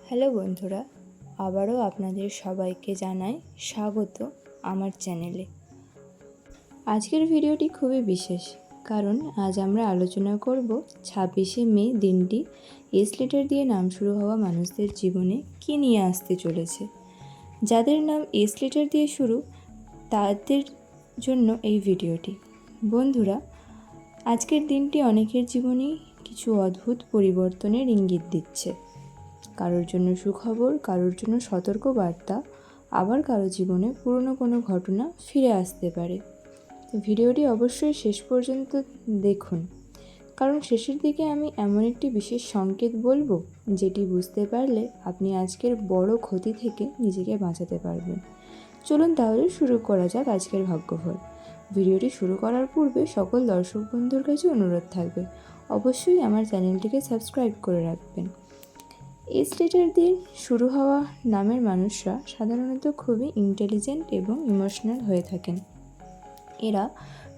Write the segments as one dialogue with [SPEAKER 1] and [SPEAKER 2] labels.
[SPEAKER 1] Hello বন্ধুরা, আবারও আপনাদের সবাইকে জানাই স্বাগত আমার চ্যানেলে। আজকের ভিডিওটি খুবই বিশেষ, কারণ আজ আমরা আলোচনা করব 26শে মে দিনটি এস লেটার দিয়ে নাম শুরু হওয়া মানুষদের জীবনে কী নিয়ে আসতে চলেছে। যাদের নাম এস লেটার দিয়ে শুরু, তাদের জন্য এই ভিডিওটি। বন্ধুরা, আজকের দিনটি অনেকের জীবনেই কিছু অদ্ভুত পরিবর্তনের ইঙ্গিত দিচ্ছে। কারোর জন্য সুখবর, কারোর জন্য সতর্ক বার্তা, আবার কারো জীবনে পুরনো কোনো ঘটনা ফিরে আসতে পারে। তো ভিডিওটি অবশ্যই শেষ পর্যন্ত দেখুন, কারণ শেষের দিকে আমি এমন একটি বিশেষ সংকেত বলবো যেটি বুঝতে পারলে আপনি আজকের বড় ক্ষতি থেকে নিজেকে বাঁচাতে পারবেন। চলুন তাহলে শুরু করা যাক আজকের ভাগ্যফল। ভিডিওটি শুরু করার পূর্বে সকল দর্শক বন্ধুর কাছে অনুরোধ থাকবে, অবশ্যই আমার চ্যানেলটিকে সাবস্ক্রাইব করে রাখবেন। এস লেটার দিয়ে শুরু হওয়া নামের মানুষরা সাধারণত খুবই ইন্টেলিজেন্ট এবং ইমোশনাল হয়ে থাকেন। এরা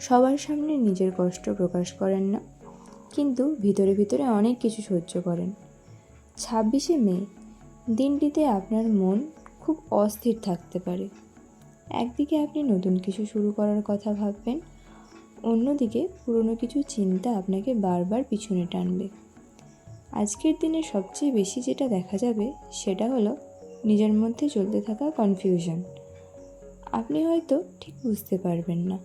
[SPEAKER 1] সবার সামনে নিজের কষ্ট প্রকাশ করেন না, কিন্তু ভিতরে ভিতরে অনেক কিছু সহ্য করেন। 26শে মে দিনটিতে আপনার মন খুব অস্থির থাকতে পারে। একদিকে আপনি নতুন কিছু শুরু করার কথা ভাববেন, অন্যদিকে পুরনো কিছু চিন্তা আপনাকে বারবার পিছনে টানবে। আজকের দিনে সবচেয়ে বেশি যেটা দেখা যাবে সেটা হলো নিজের মধ্যে চলতে থাকা কনফিউশন। আপনি হয়তো ঠিক বুঝতে পারবেন না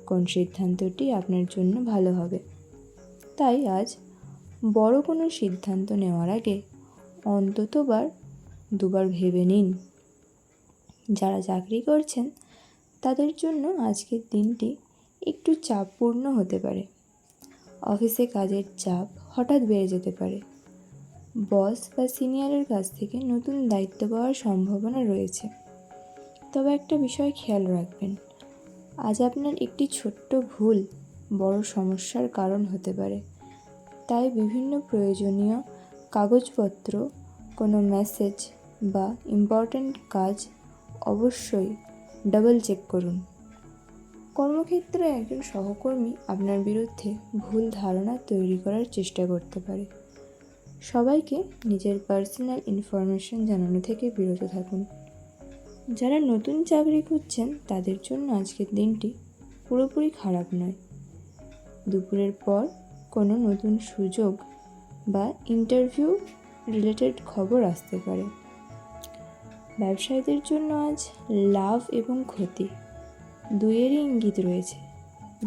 [SPEAKER 1] কোন সিদ্ধান্তটি আপনার জন্য ভালো হবে। তাই আজ বড় কোনো সিদ্ধান্ত নেওয়ার আগে অন্ততবার দুবার ভেবে নিন। যারা চাকরি করছেন তাদের জন্য আজকের দিনটি একটু চাপপূর্ণ হতে পারে। অফিসে কাজের চাপ হঠাৎ বেড়ে যেতে পারে। বস বা সিনিয়রের কাছ থেকে নতুন দায়িত্ব পাওয়ার সম্ভাবনা রয়েছে। তবে একটা বিষয় খেয়াল রাখবেন, আজ আপনার একটি ছোট্ট ভুল বড় সমস্যার কারণ হতে পারে। তাই বিভিন্ন প্রয়োজনীয় কাগজপত্র, কোনো মেসেজ বা ইম্পর্ট্যান্ট কাজ অবশ্যই ডাবল চেক করুন। কর্মক্ষেত্রে একজন সহকর্মী আপনার বিরুদ্ধে ভুল ধারণা তৈরি করার চেষ্টা করতে পারে। সবাইকে নিজের পার্সোনাল ইনফরমেশন জানানো থেকে বিরত থাকুন। যারা নতুন চাকরি খুঁজছেন তাদের জন্য আজকের দিনটি পুরোপুরি খারাপ নয়। দুপুরের পর কোনো নতুন সুযোগ বা ইন্টারভিউ রিলেটেড খবর আসতে পারে। ব্যবসায়ীদের জন্য আজ লাভ এবং ক্ষতি দুইয়েরই ইঙ্গিত রয়েছে।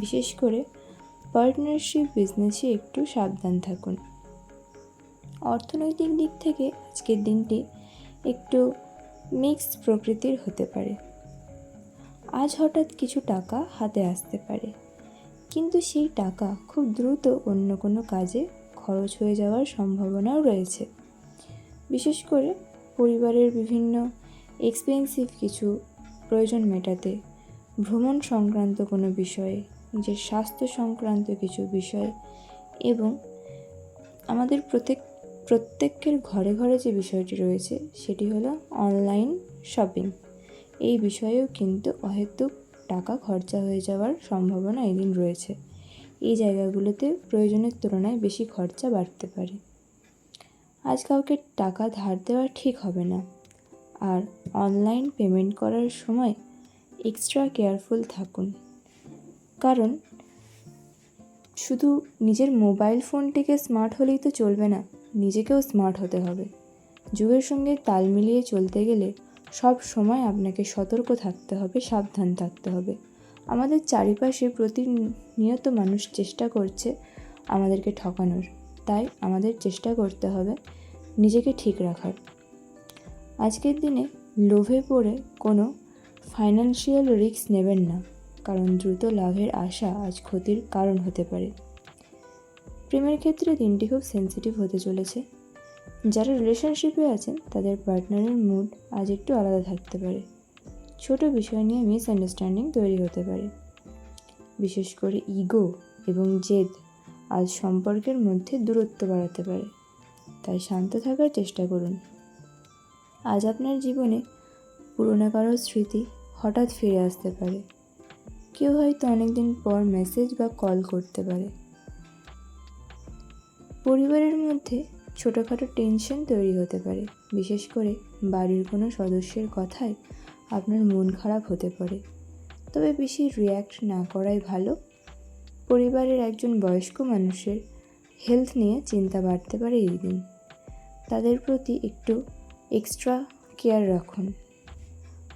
[SPEAKER 1] বিশেষ করে পার্টনারশিপ বিজনেসে একটু সাবধান থাকুন। অর্থনৈতিক দিক থেকে আজকের দিনটি একটু মিক্সড প্রকৃতির হতে পারে। আজ হঠাৎ কিছু টাকা হাতে আসতে পারে, কিন্তু সেই টাকা খুব দ্রুত অন্য কোনো কাজে খরচ হয়ে যাওয়ার সম্ভাবনাও রয়েছে। বিশেষ করে পরিবারের বিভিন্ন এক্সপেন্সিভ কিছু প্রয়োজন মেটাতে, ভ্রমণ সংক্রান্ত কোনো বিষয়ে, নিজের স্বাস্থ্য সংক্রান্ত কিছু বিষয় এবং আমাদের প্রত্যেকের ঘরে ঘরে যে বিষয়টি রয়েছে সেটি হলো অনলাইন শপিং। এই বিষয়েও কিন্তু অহেতুক টাকা খরচা হয়ে যাওয়ার সম্ভাবনা এদিন রয়েছে। এই জায়গাগুলোতে প্রয়োজনের তুলনায় বেশি খরচা বাড়তে পারে। আজ কাউকে টাকা ধার দেওয়া ঠিক হবে না। আর অনলাইন পেমেন্ট করার সময় এক্সট্রা কেয়ারফুল থাকুন, কারণ শুধু নিজের মোবাইল ফোনটিকে স্মার্ট হলেই তো চলবে না, নিজেকেও স্মার্ট হতে হবে। যুগের সঙ্গে তাল মিলিয়ে চলতে গেলে সব সময় আপনাকে সতর্ক থাকতে হবে, সাবধান থাকতে হবে। আমাদের চারিপাশে প্রতিনিয়ত মানুষ চেষ্টা করছে আমাদেরকে ঠকানোর, তাই আমাদের চেষ্টা করতে হবে নিজেকে ঠিক রাখার। আজকের দিনে লোভে পড়ে কোনো ফাইন্যান্সিয়াল রিস্ক নেবেন না, কারণ দ্রুত লাভের আশা আজ ক্ষতির কারণ হতে পারে। প্রেমের ক্ষেত্রে দিনটি খুব সেন্সিটিভ হতে চলেছে। যারা রিলেশনশিপে আছেন তাদের পার্টনারের মুড আজ একটু আলাদা থাকতে পারে। ছোট বিষয় নিয়ে মিসআন্ডারস্ট্যান্ডিং তৈরি হতে পারে। বিশেষ করে ইগো এবং জেদ আজ সম্পর্কের মধ্যে দূরত্ব বাড়াতে পারে, তাই শান্ত থাকার চেষ্টা করুন। আজ আপনার জীবনে পুরোনো কারো স্মৃতি হঠাৎ ফিরে আসতে পারে। কেউ হয়তো অনেকদিন পর মেসেজ বা কল করতে পারে। পরিবারের মধ্যে ছোটোখাটো টেনশন তৈরি হতে পারে, বিশেষ করে বাড়ির কোনো সদস্যের কথায় আপনার মন খারাপ হতে পারে। তবে বেশি রিয়্যাক্ট না করাই ভালো। পরিবারের একজন বয়স্ক মানুষের হেলথ নিয়ে চিন্তা বাড়তে পারে এই দিন। তাদের প্রতি একটু এক্সট্রা কেয়ার রাখুন।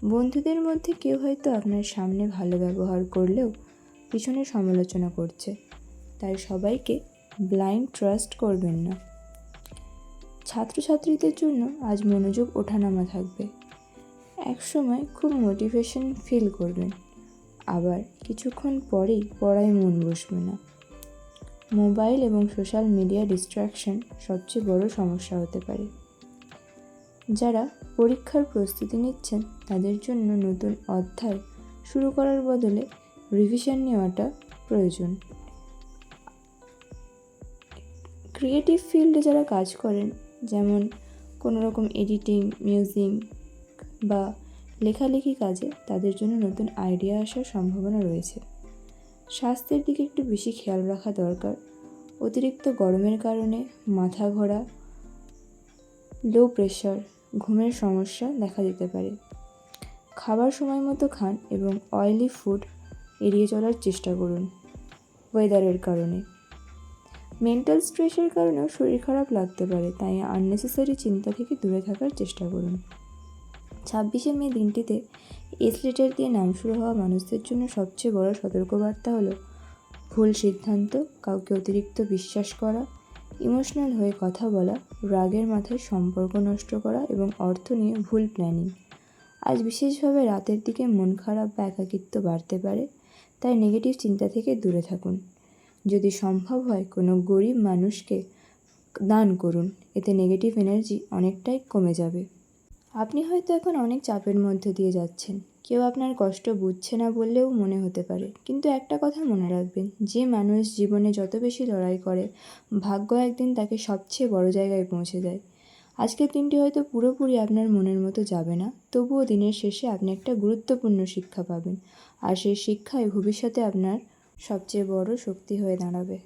[SPEAKER 1] বন্ধুদের মধ্যে কেউ হয়তো আপনার সামনে ভালো ব্যবহার করলেও পিছনে সমালোচনা করছে, তাই সবাইকে ব্লাইন্ড ট্রাস্ট করবেন না। ছাত্রছাত্রীদের জন্য আজ মনোযোগ ওঠানামা থাকবে। একসময় খুব মোটিভেশন ফিল করবেন, আবার কিছুক্ষণ পরেই পড়ায় মন বসবে না। মোবাইল এবং সোশ্যাল মিডিয়া ডিস্ট্র্যাকশন সবচেয়ে বড় সমস্যা হতে পারে। যারা পরীক্ষার প্রস্তুতি নিচ্ছেন তাদের জন্য নতুন অধ্যায় শুরু করার বদলে রিভিশন নেওয়াটা প্রয়োজন। ক্রিয়েটিভ ফিল্ডে যারা কাজ করেন, যেমন কোনো রকম এডিটিং, মিউজিক বা লেখালেখি কাজে, তাদের জন্য নতুন আইডিয়া আসার সম্ভাবনা রয়েছে। স্বাস্থ্যের দিকে একটু বেশি খেয়াল রাখা দরকার। অতিরিক্ত গরমের কারণে মাথা ঘোরা, লো প্রেশার, ঘুমের সমস্যা দেখা দিতে পারে। খাবার সময় মতো খান এবং অয়েলি ফুড এড়িয়ে চলার চেষ্টা করুন ওয়েদারের কারণে। মেন্টাল স্ট্রেসের কারণেও শরীর খারাপ লাগতে পারে, তাই আননেসেসারি চিন্তা থেকে দূরে থাকার চেষ্টা করুন। 26শে মে দিনটিতে এস লেটার দিয়ে নাম শুরু হওয়া মানুষদের জন্য সবচেয়ে বড় সতর্কবার্তা হলো ভুল সিদ্ধান্ত, কাউকে অতিরিক্ত বিশ্বাস করা, ইমোশনাল হয়ে কথা বলা, রাগের মাথায় সম্পর্ক নষ্ট করা এবং অর্থ নিয়ে ভুল প্ল্যানিং। আজ বিশেষভাবে রাতের দিকে মন খারাপ বা একাকিত্ব বাড়তে পারে, তাই নেগেটিভ চিন্তা থেকে দূরে থাকুন। যদি সম্ভব হয় কোনো গরিব মানুষকে দান করুন, এতে নেগেটিভ এনার্জি অনেকটাই কমে যাবে। আপনি হয়তো এখন অনেক চাপের মধ্যে দিয়ে যাচ্ছেন, কেউ আপনার কষ্ট বুঝছে না বললেও মনে হতে পারে। কিন্তু একটা কথা মনে রাখবেন, যে মানুষ জীবনে যত বেশি লড়াই করে, ভাগ্য একদিন তাকে সবচেয়ে বড় জায়গায় পৌঁছে দেয়। আজকের দিনটি হয়তো পুরোপুরি আপনার মনের মতো যাবে না, তবুও দিনের শেষে আপনি একটা গুরুত্বপূর্ণ শিক্ষা পাবেন, আর সেই শিক্ষাই ভবিষ্যতে আপনার সবচেয়ে বড় শক্তি হয়ে দাঁড়াবে।